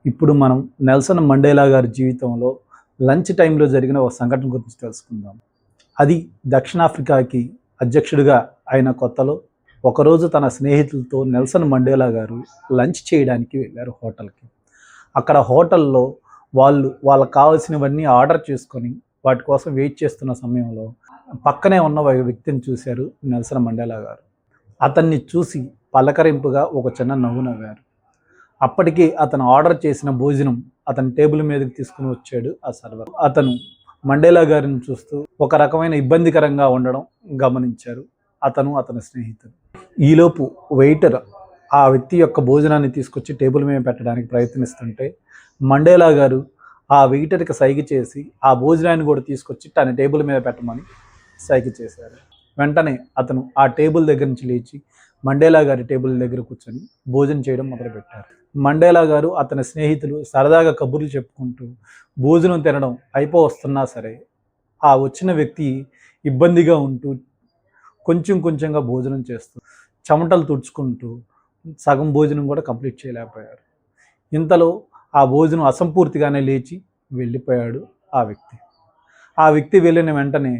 ఇప్పుడు మనం Nelson Mandela గారి జీవితంలో లంచ్ టైంలో జరిగిన ఒక సంఘటన గురించి తెలుసుకుందాం. అది దక్షిణాఫ్రికాకి అధ్యక్షుడిగా అయిన కొత్తలో ఒకరోజు తన స్నేహితులతో నెల్సన్ మండేలా గారు లంచ్ చేయడానికి వెళ్ళారు హోటల్‌కి. అక్కడ హోటల్‌లో వాళ్ళకి కావాల్సినవన్నీ ఆర్డర్ చేసుకొని వాటి కోసం వెయిట్ చేస్తున్న సమయంలో పక్కనే ఉన్న ఒక వ్యక్తిని చూశారు నెల్సన్ మండేలా గారు. అతన్ని చూసి పలకరింపుగా ఒక చిన్న నవ్వు నవ్వారు. అప్పటికి అతను ఆర్డర్ చేసిన భోజనం అతని టేబుల్ మీదకి తీసుకొని వచ్చాడు ఆ సర్వర్. అతను మండేలా గారిని చూస్తూ ఒక రకమైన ఇబ్బందికరంగా ఉండడం గమనించారు అతని స్నేహితుడు. ఈలోపు వెయిటర్ ఆ వ్యక్తి యొక్క భోజనాన్ని తీసుకొచ్చి టేబుల్ మీద పెట్టడానికి ప్రయత్నిస్తుంటే మండేలా గారు ఆ వెయిటర్కి సైగ చేసి ఆ భోజనాన్ని కూడా తీసుకొచ్చి తన టేబుల్ మీద పెట్టమని సైగ చేశారు. వెంటనే అతను ఆ టేబుల్ దగ్గర నుంచి లేచి మండేలా గారి టేబుల్ దగ్గర కూర్చొని భోజనం చేయడం మొదలుపెట్టారు. మండేలా గారు అతని స్నేహితులు సరదాగా కబుర్లు చెప్పుకుంటూ భోజనం తినడం వస్తున్నా సరే ఆ వచ్చిన వ్యక్తి ఇబ్బందిగా ఉంటూ కొంచెం కొంచెంగా భోజనం చేస్తూ చెమటలు తుడుచుకుంటూ సగం భోజనం కూడా కంప్లీట్ చేయలేకపోయారు. ఇంతలో ఆ భోజనం అసంపూర్తిగానే లేచి వెళ్ళిపోయాడు ఆ వ్యక్తి. ఆ వ్యక్తి వెళ్ళిన వెంటనే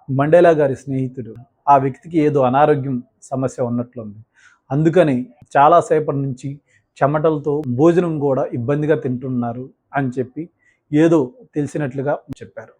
మండేలా గారి స్నేహితుడు ఆ వ్యక్తికి ఏదో అనారోగ్యం సమస్య ఉన్నట్లుంది, అందుకని చాలాసేపటి నుంచి చెమటలతో భోజనం కూడా ఇబ్బందిగా తింటున్నారు అని చెప్పి ఏదో తెలిసినట్లుగా చెప్పారు.